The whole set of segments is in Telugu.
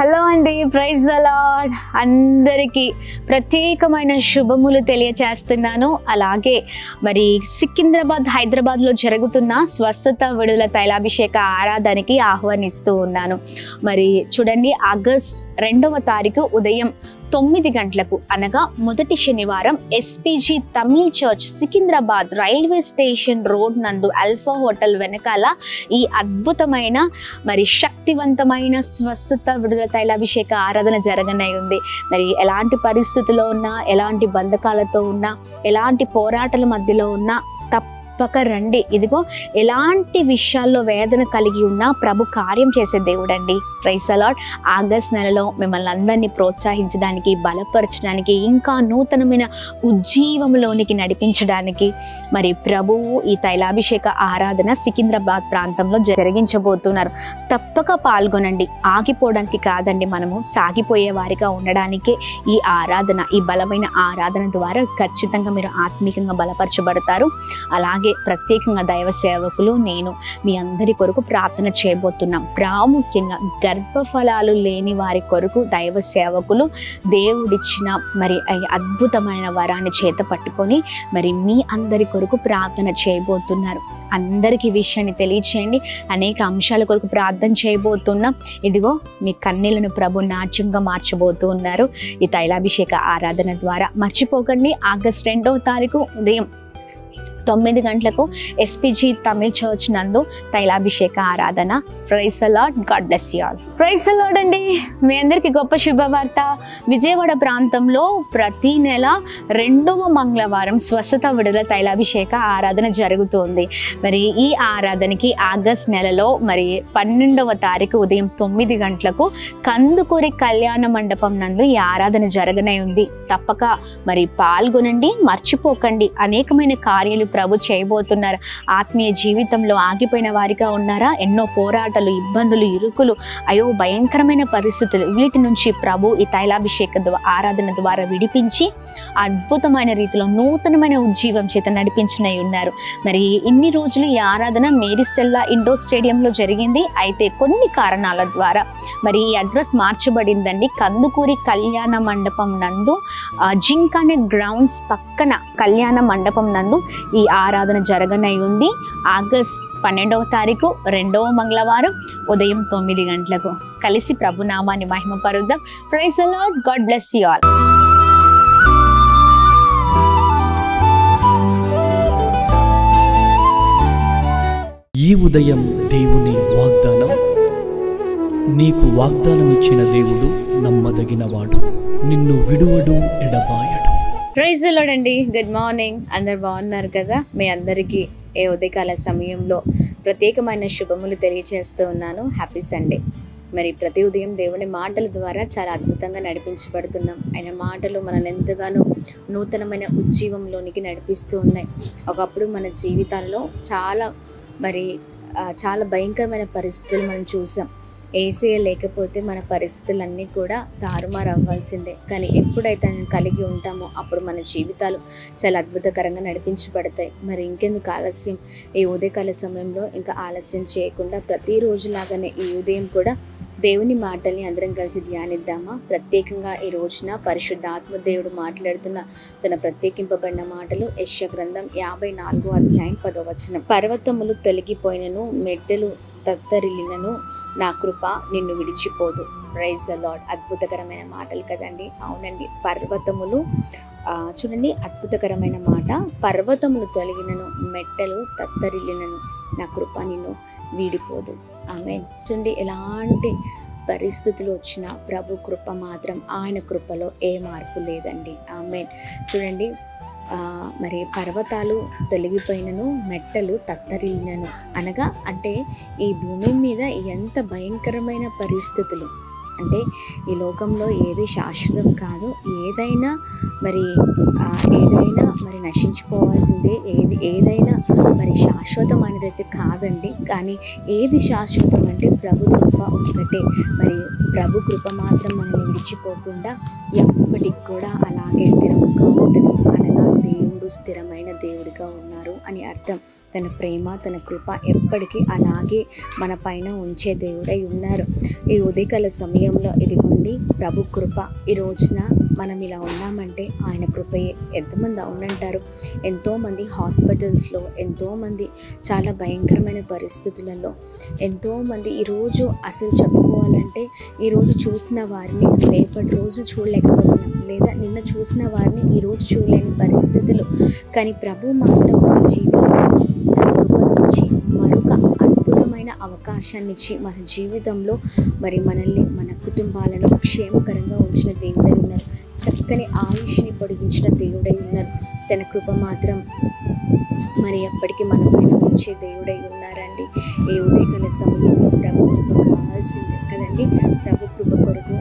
హలో అండి, ప్రైజ్ ద లార్డ్. అందరికీ ప్రత్యేకమైన శుభములు తెలియచేస్తున్నాను. అలాగే మరి సికింద్రాబాద్, హైదరాబాద్లో జరుగుతున్న స్వస్థత విడుదల తైలాభిషేక ఆరాధనకి ఆహ్వానిస్తూ ఉన్నాను. మరి చూడండి, ఆగస్ట్ 2వ తారీఖు ఉదయం 9 గంటలకు అనగా మొదటి శనివారం SPG Tamil church Secunderabad railway station road నందు ఆల్ఫా హోటల్ వెనకాల ఈ అద్భుతమైన మరి శక్తివంతమైన స్వస్థత విడుదల తైలాభిషేక ఆరాధన జరగనై ఉంది. మరి ఎలాంటి పరిస్థితుల్లో ఉన్నా, ఎలాంటి బంధకాలతో ఉన్నా, ఎలాంటి పోరాటాల మధ్యలో ఉన్నా తప్పక రండి. ఇదిగో ఎలాంటి విషయాల్లో వేదన కలిగి ఉన్నా ప్రభు కార్యం చేసే దేవుడు అండి. Praise the lord. ఆగస్ట్ నెలలో మిమ్మల్ని అందరినీ ప్రోత్సహించడానికి, బలపరచడానికి, ఇంకా నూతనమైన ఉజ్జీవంలోనికి నడిపించడానికి మరి ప్రభువు ఈ తైలాభిషేక ఆరాధన సికింద్రాబాద్ ప్రాంతంలో జరిగించబోతున్నారు. తప్పక పాల్గొనండి. ఆగిపోవడానికి కాదండి, మనము సాగిపోయే వారిగా ఉండడానికే ఈ ఆరాధన, ఈ బలమైన ఆరాధన ద్వారా ఖచ్చితంగా మీరు ఆత్మీయంగా బలపరచబడతారు. అలాగే ప్రత్యేకంగా దైవ సేవకులు, నేను మీ అందరి కొరకు ప్రార్థన చేయబోతున్నాం. ప్రాముఖ్యంగా గర్భఫలాలు లేని వారి కొరకు దైవ సేవకులు దేవుడిచ్చిన మరి అద్భుతమైన వరాన్ని చేత పట్టుకొని మరి మీ అందరి కొరకు ప్రార్థన చేయబోతున్నారు. అందరికీ విషయాన్ని తెలియచేయండి. అనేక అంశాల కొరకు ప్రార్థన చేయబోతున్నాం. ఇదిగో మీ కన్నీళ్లను ప్రభు నాట్యంగా మార్చబోతూ ఉన్నారు ఈ తైలాభిషేక ఆరాధన ద్వారా. మర్చిపోకండి, ఆగస్ట్ 2వ తారీఖు ఉదయం 9 గంటలకు ఎస్పీజీ తమిళ్ చర్చ్ నందు తైలాభిషేక ఆరాధన. Praise the lord. God bless you all. Praise the lord అండి. మీ అందరికీ గొప్ప శుభవార్త. విజయవాడ ప్రాంతంలో ప్రతి నెల 2వ మంగళవారం స్వస్థత విడుదల తైలాభిషేక ఆరాధన జరుగుతుంది. మరి ఈ ఆరాధనకి ఆగస్ట్ నెలలో మరి 12వ తారీఖు ఉదయం 9 గంటలకు కందుకూరి కళ్యాణ మండపం నందు ఈ ఆరాధన జరగనై ఉంది. తప్పక మరి పాల్గొనండి, మర్చిపోకండి. అనేకమైన కార్యాలు ప్రభు చేయబోతున్నారు. ఆత్మీయ జీవితంలో ఆగిపోయిన వారిగా ఉన్నారా? ఎన్నో పోరాటాలు, ఇబ్బందులు, ఇరుకులు, అయ్యో భయంకరమైన పరిస్థితులు, వీటి నుంచి ప్రభు ఈ తైలాభిషేక ఆరాధన ద్వారా విడిపించి అద్భుతమైన రీతిలో నూతనమైన ఉజ్జీవం చేత నడిపించినై ఉన్నారు. మరి ఇన్ని రోజులు ఈ ఆరాధన మేరీ స్టెల్లా ఇండోర్ స్టేడియంలో జరిగింది. అయితే కొన్ని కారణాల ద్వారా మరి ఈ అడ్రస్ మార్చబడిందండి. కందుకూరి కళ్యాణ మండపం నందు జింకానే గ్రౌండ్స్ పక్కన కళ్యాణ మండపం నందు ఈ ఆరాధన జరగనై ఉంది. ఆగస్ట్ 12వ తారీఖు 2వ మంగళవారం ఉదయం 9 గంటలకు కలిసి ప్రభు నామాన్ని మహిమపరుద్దాం. Praise the lord. God bless you all. ఈ ఉదయం దేవుని వాగ్దానం. నీకు వాగ్దానం ఇచ్చిన దేవుడు నమ్మదగినవాడు, నిన్ను విడువడు, ఎడబాయడు. ప్రైజ్ ద లార్డ్ అండి. Good morning. అందరు బాగున్నారు కదా? మీ అందరికీ ఏ ఉదయకాల సమయంలో ప్రత్యేకమైన శుభములు తెలియజేస్తూ ఉన్నాను. Happy Sunday. మరి ప్రతి ఉదయం దేవుని మాటల ద్వారా చాలా అద్భుతంగా నడిపించబడుతున్నాం. ఆయన మాటలు మనల్ని ఎంతగానో నూతనమైన ఉజ్జీవంలోనికి నడిపిస్తూ ఉన్నాయి. ఒకప్పుడు మన జీవితాల్లో చాలా భయంకరమైన పరిస్థితులు మనం చూసాం. ఏసీఏ లేకపోతే మన పరిస్థితులన్నీ కూడా తారుమారు అవ్వాల్సిందే. కానీ ఎప్పుడైతే ఆయన కలిగి ఉంటామో అప్పుడు మన జీవితాలు చాలా అద్భుతకరంగా నడిపించబడతాయి. మరి ఇంకెందుకు ఆలస్యం? ఈ ఉదయకాల సమయంలో ఇంకా ఆలస్యం చేయకుండా ప్రతిరోజులాగానే ఈ ఉదయం కూడా దేవుని మాటల్ని అందరం కలిసి ధ్యానిద్దామా? ప్రత్యేకంగా ఈ రోజున పరిశుద్ధ ఆత్మదేవుడు మాట్లాడుతున్న తన ప్రత్యేకింపబడిన మాటలు యెషయా గ్రంథం 54వ అధ్యాయం 10వ వచనం. పర్వతములు తొలగిపోయినను, మెట్టెలు తత్తరిల్లినను, నా కృప నిన్ను విడిచిపోదు. Praise the Lord. అద్భుతకరమైన మాటలు కదండి. అవునండి, పర్వతములు చూడండి, అద్భుతకరమైన మాట. పర్వతములు తొలగినను, మెట్టలు తత్తరిల్లినను, నా కృప నిన్ను వీడిపోదు. ఆమేన్. చూడండి, ఎలాంటి పరిస్థితులు వచ్చినా ప్రభు కృప మాత్రం, ఆయన కృపలో ఏ మార్పు లేదండి. ఆమేన్. చూడండి, మరి పర్వతాలు తొలగిపోయినను, మెట్టలు తత్తరిల్లినను అనగా అంటే ఈ భూమి మీద ఎంత భయంకరమైన పరిస్థితులు అంటే ఈ లోకంలో ఏది శాశ్వతం కాదు. ఏదైనా మరి నశించుకోవాల్సిందే. ఏదైనా మరి శాశ్వతం అనేదైతే కాదండి. కానీ ఏది శాశ్వతం అంటే ప్రభు కృప ఒక్కటే. మరి ప్రభు కృప మాత్రం మనల్ని విడిచిపోకుండా ఎప్పటికి కూడా అలాగే స్థిరంగా ఉంటుంది. అనగా దేవుడు స్థిరమైన దేవుడిగా ఉన్నారు అని అర్థం. తన ప్రేమ, తన కృప ఎప్పటికీ అలాగే మన పైన ఉంచే దేవుడై ఉన్నారు. ఈ ఉదయకాల సమయంలో ఇదిగోండి ప్రభు కృప. ఈ రోజున మనం ఇలా ఉన్నామంటే ఆయన కృపయే. ఎంతమంది అవునంటారు? ఎంతోమంది హాస్పిటల్స్లో, ఎంతోమంది చాలా భయంకరమైన పరిస్థితులలో, ఎంతోమంది ఈరోజు అసలు చెప్పుకోవాలంటే ఈరోజు చూసిన వారిని రేపటి రోజు చూడలేకపోతున్నాం, లేదా నిన్న చూసిన వారిని ఈరోజు చూడలేని పరిస్థితులు. కానీ ప్రభు మాత్రం మన జీవితంలో తన కృప నుంచి మరొక అద్భుతమైన అవకాశాన్ని ఇచ్చి మన జీవితంలో మరి మనల్ని, మన కుటుంబాలను క్షేమకరంగా ఉంచిన దేవుడై ఉన్నారు. చక్కని ఆయుష్ని పొడిగించిన దేవుడై ఉన్నారు. తన కృప మాత్రం మరి ఎప్పటికీ మన పైన ఉంచే దేవుడై ఉన్నారండి. ఈ ఉదయకాల సమయంలో ప్రభు కృప కావాల్సిందే కదండి. ప్రభు కృప కొరకు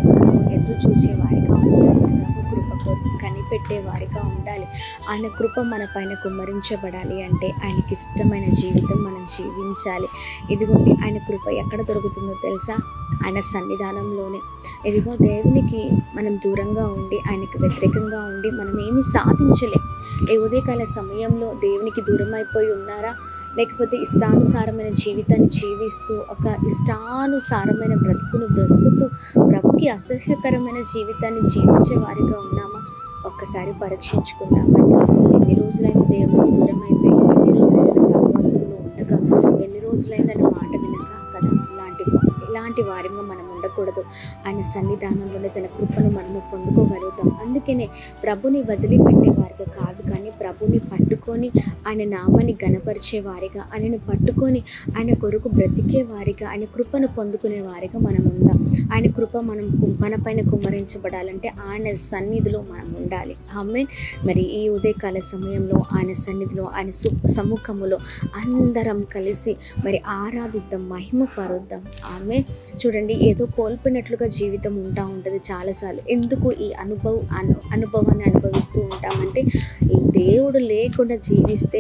ఎదురు చూసే వారిగా ఉండాలి. ప్రభు కృప కొరకు కనిపెట్టే వారిగా ఉండాలి. ఆయన కృప మన పైన కుమ్మరించబడాలి అంటే ఆయనకి ఇష్టమైన జీవితం మనం జీవించాలి. ఇదిగోండి ఆయన కృప ఎక్కడ దొరుకుతుందో తెలుసా? ఆయన సన్నిధానంలోనే. ఇదిగో దేవునికి మనం దూరంగా ఉండి, ఆయనకి వ్యతిరేకంగా ఉండి మనం ఏమీ సాధించలేం. ఈ ఉదయకాల సమయంలో దేవునికి దూరం అయిపోయి ఉన్నారా? లేకపోతే ఇష్టానుసారమైన జీవితాన్ని జీవిస్తూ, ఒక ఇష్టానుసారమైన బ్రతుకుతూ ప్రభుకి అసహ్యకరమైన జీవితాన్ని జీవించే వారిగా ఉన్నామా? ఒక్కసారి పరీక్షించుకుందామండి. ఎన్ని రోజులైనా దేవునికి దూరం అయిపోయి, ఎన్ని రోజులైనా సహవాసంలో ఉండగా, ఎన్ని రోజులైందన్న మాట వినక కదా. ఇలాంటి వారిగా మనం ఉండకూడదు. ఆయన సన్నిధానంలోనే తన కృపను మనము పొందుకోగలుగుతాం. అందుకనే ప్రభుని వదిలిపెట్టే వారిగా కాదు, కానీ ప్రభుని పట్టుకొని ఆయన నామాన్ని గణపరిచే వారిగా, ఆయనను పట్టుకొని ఆయన కొరకు బ్రతికే వారిగా, ఆయన కృపను పొందుకునే వారిగా మనం ఉందాం. ఆయన కృప మన పైన కుమ్మరించబడాలంటే ఆయన సన్నిధిలో మనం ఉండాలి. ఆమేన్. మరి ఈ ఉదయకాల సమయంలో ఆయన సన్నిధిలో, ఆయన సముఖములో అందరం కలిసి మరి ఆరాధిద్దాం, మహిమ పరుద్దాం. ఆమె చూడండి, ఏదో కోల్పోయినట్లుగా జీవితం ఉంటుంది చాలాసార్లు. ఎందుకు ఈ అనుభవాన్ని అనుభవిస్తూ ఉంటామంటే, ఈ దేవుడు లేకుండా జీవిస్తే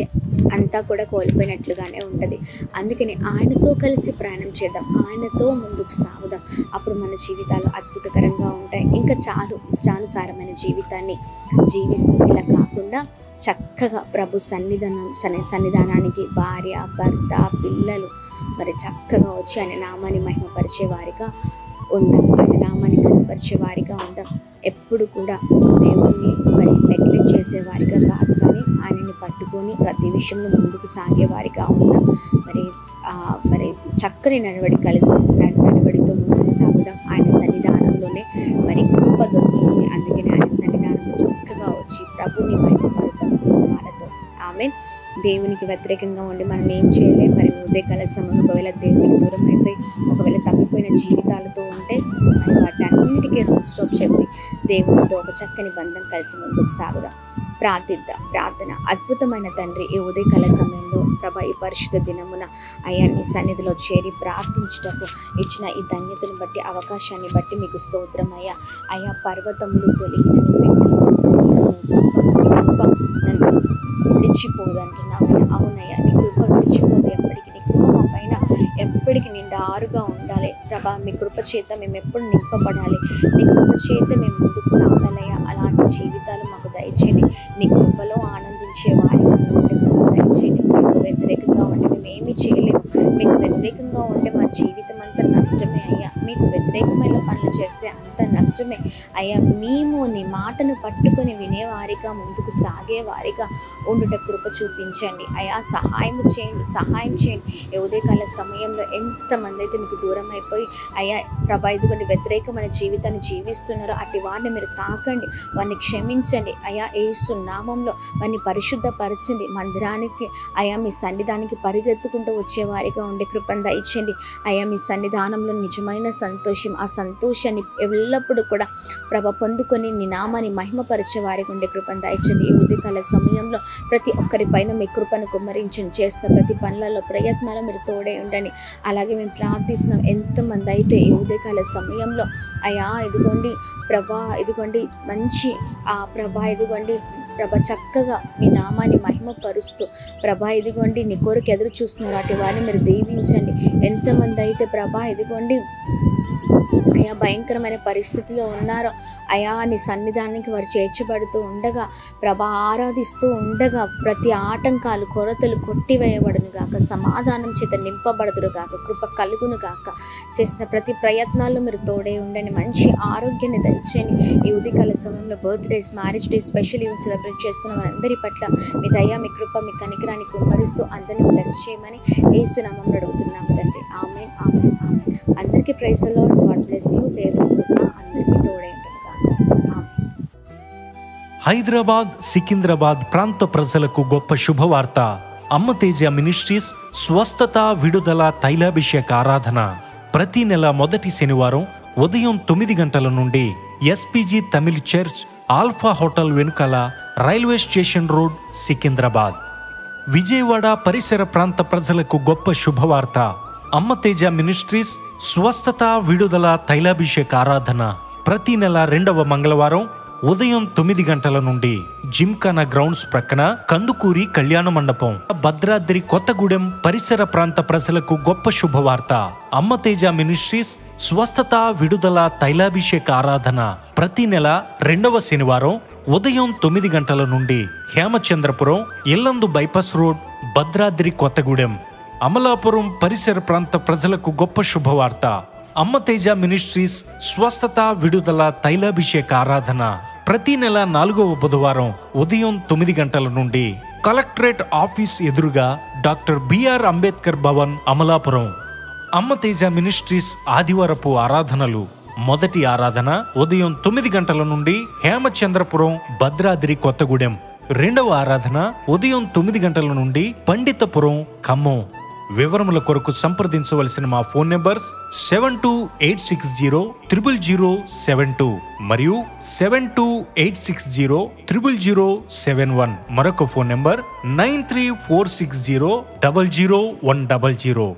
అంతా కూడా కోల్పోయినట్లుగానే ఉంటుంది. అందుకని ఆయనతో కలిసి ప్రయాణం చేద్దాం, ఆయనతో ముందుకు సాగుదాం. అప్పుడు మన జీవితాలు అద్భుతకరంగా ఉంటాయి. ఇంకా చాలు ఇష్టానుసారమైన జీవితాన్ని జీవిస్తూ ఇలా కాకుండా చక్కగా ప్రభు సన్నిధానానికి భార్య, భర్త, పిల్లలు మరి చక్కగా వచ్చి ఆయన నామాన్ని మహిమపరిచే వారిగా ఉందాం, ఆయన నామాన్ని కనపరిచే వారిగా ఉందాం. ఎప్పుడు కూడా దేవుణ్ణి మరి నెగ్లెక్ట్ చేసేవారిగా కాదు, కానీ ఆయనని పట్టుకొని ప్రతి విషయంలో ముందుకు సాగేవారిగా ఉందాం. మరి చక్కని నడవడితో ముందుకు సాగుదాం. ఆయన సన్నిధానంలోనే మరి కృప దొరుకుతుంది. అందుకని ఆయన సన్నిధానంలో చక్కగా వచ్చి ప్రభుని మహిమపడతాం వాళ్ళతో. ఆమేన్. దేవునికి వ్యతిరేకంగా ఉండి మనం ఏం చేయలేం. మరి ఉదయకాల సమయంలో ఒకవేళ దేవునికి దూరం అయిపోయి, ఒకవేళ తప్పిపోయిన జీవితాలతో ఉంటే మరి వాటి అన్నిటికీ స్టాప్ చెప్పి దేవునితో ఒక చక్కని బంధం కలిసి ముందుకు సాగుదాం. ప్రార్థిద్దాం. ప్రార్థన. అద్భుతమైన తండ్రి, ఈ ఉదయకాల సమయంలో ప్రభా, ఈ పరిశుద్ధ దినమున అయ్యా నీ సన్నిధిలో చేరి ప్రార్థించుటకు ఇచ్చిన ఈ ధన్యతను బట్టి, అవకాశాన్ని బట్టి మీకు స్తోత్రం అయ్యా. అయ్యా పర్వతములు తొలగినను, నన్ను విడిచిపోదంటున్నావు. అవునయ్యా, నీ కృప విడిచిపోదు ఎప్పటికీ. నీ కృప మా పైన ఎప్పటికీ నిండారుగా ఉండాలి ప్రభా. మీ కృప చేత మేము ఎప్పుడు నింపబడాలి, నీ కృప చేత మేము ముందుకు సాగాలయ్యా. అలాంటి జీవితాలు మాకు దయచేయండి. నీ కృపలో ఆనందించే వారిగా దయచేయండి. మీకు వ్యతిరేకంగా ఉంటే మేము ఏమీ చేయలేము. మీకు వ్యతిరేకంగా ఉంటే మా జీవితం అంతా నష్టమే అయ్యా. మీకు వ్యతిరేకమైన పనులు చేస్తే అంత నష్టమే అయ్యా. మేము నీ మాటను పట్టుకొని వినేవారిగా, ముందుకు సాగేవారిగా ఉండుట కృప చూపించండి అయ్యా. సహాయం చేయండి. ఈ ఉదయకాల సమయంలో ఎంతమంది అయితే మీకు దూరం అయిపోయి అయ్యా ప్రభా ఇదిగోండి వ్యతిరేకమైన జీవితాన్ని జీవిస్తున్నారో అట్టి వారిని మీరు తాకండి, వారిని క్షమించండి అయ్యా. యేసు నామంలో వారిని పరిశుద్ధపరచండి. మందిరానికి అయ్యా, మీ సన్నిధానానికి పరిగెత్తుకుంటూ వచ్చేవారిగా ఉండే కృపను దయచేయండి అయ్యా. మీ సన్నిధానంలో నిజమైన సంతోషం, ఆ సంతోషాన్ని ఎల్లప్పుడూ కూడా ప్రభ పొందుకొని నీ నామాన్ని మహిమపరిచే వారికి ఉండే కృపను దయచేయండి. ఈ ఉదయకాల సమయంలో ప్రతి ఒక్కరి పైన మీ కృపను కుమ్మరించండి. చేస్తున్న ప్రతి పనులలో, ప్రయత్నాలు మీరు తోడే ఉండండి. అలాగే మేము ప్రార్థిస్తున్నాం. ఎంతమంది అయితే ఈ ఉదయకాల సమయంలో అయ్యా ఇదిగోండి ప్రభా, ఇదిగోండి మంచి ప్రభా, ఇదిగోండి ప్రభ చక్కగా మీ నామాన్ని మహిమపరుస్తూ ప్రభా ఇదిగోండి నీ కోరిక ఎదురు చూస్తున్నారు, అటు వారిని మీరు దీవించండి. ఎంతమంది అయితే ప్రభా ఇదిగోండి అయ్యా అయా భయంకరమైన పరిస్థితిలో ఉన్నారో అయా నీ సన్నిధానానికి వారు చేర్చబడుతూ ఉండగా ప్రభా ఆరాధిస్తూ ఉండగా ప్రతి ఆటంకాలు కొరతలు కొట్టివేయబడును గాక, సమాధానం చేత నింపబడుదురు గాక, కృప కలుగును గాక. చేసిన ప్రతి ప్రయత్నాల్లో మీరు తోడే ఉండండి, మంచి ఆరోగ్యాన్ని దయచేయండి. ఈ ఉదయకాల సమయంలో birthdays, marriage day, special event celebrate చేసుకున్న వారందరి పట్ల మీ దయ, మీ కృప, మీ కనికరాన్ని కుమ్మరిస్తూ అందరినీ బ్లెస్ చేయమని యేసు నామములో అడుగుతున్నాము తండ్రి. ఆమేన్, ఆమేన్, ఆమేన్. అందరికీ praise the lord. God bless you. దేవుని కృప అందరికీ తోడే ఉంటుంది గాక. ఆమేన్. హైదరాబాద్, సికింద్రాబాద్ ప్రాంత ప్రజలకు గొప్ప శుభవార్త. అమ్మ తేజ మినిస్ట్రీస్ స్వస్థత విడుదల తైలాభిషేక ఆరాధన ప్రతి నెల మొదటి శనివారం ఉదయం 9 గంటల నుండి SPG Tamil church, Alpha hotel వెనుకల, railway station road, Secunderabad. Vijayawada పరిసర ప్రాంత ప్రజలకు గొప్ప శుభవార్త. అమ్మ తేజ మినిస్ట్రీస్ స్వస్థత విడుదల తైలాభిషేక ఆరాధన ప్రతి నెల 2వ మంగళవారం ఉదయం 9 గంటల నుండి జిమ్ఖానా గ్రౌండ్స్ ప్రక్కన కందుకూరి కళ్యాణ మండపం, భద్రాద్రి కొత్తగూడెం పరిసర ప్రాంత ప్రజలకు గొప్ప శుభవార్త. అమ్మ తేజ మినిస్ట్రీస్ స్వస్థత విడుదల తైలాభిషేక ఆరాధన ప్రతి నెల 2వ శనివారం ఉదయం 9 గంటల నుండి హేమచంద్రపురం, ఇల్లందు బైపాస్ రోడ్, భద్రాద్రి కొత్తగూడెం, అమలాపురం పరిసర ప్రాంత ప్రజలకు గొప్ప శుభవార్త. అమ్మ తేజ మినిస్ట్రీస్ స్వస్థత విడుదల తైలాభిషేక ఆరాధన ప్రతి నెల 4వ బుధవారం ఉదయం 9 గంటల నుండి కలెక్టరేట్ ఆఫీస్ ఎదురుగా డాక్టర్ బిఆర్ అంబేద్కర్ భవన్, అమలాపురం. అమ్మ తేజ మినిస్ట్రీస్ ఆదివారపు ఆరాధనలు మొదటి ఆరాధన ఉదయం 9 గంటల నుండి హేమచంద్రపురం, భద్రాద్రి కొత్తగూడెం. 2వ ఆరాధన ఉదయం 9 గంటల నుండి పండితపురం, ఖమ్మం. వివరముల కొరకు సంప్రదించవలసిన మా ఫోన్ నెంబర్స్ 7286000072 మరియు 7286000071. మరొక ఫోన్ నెంబర్ 9346000100.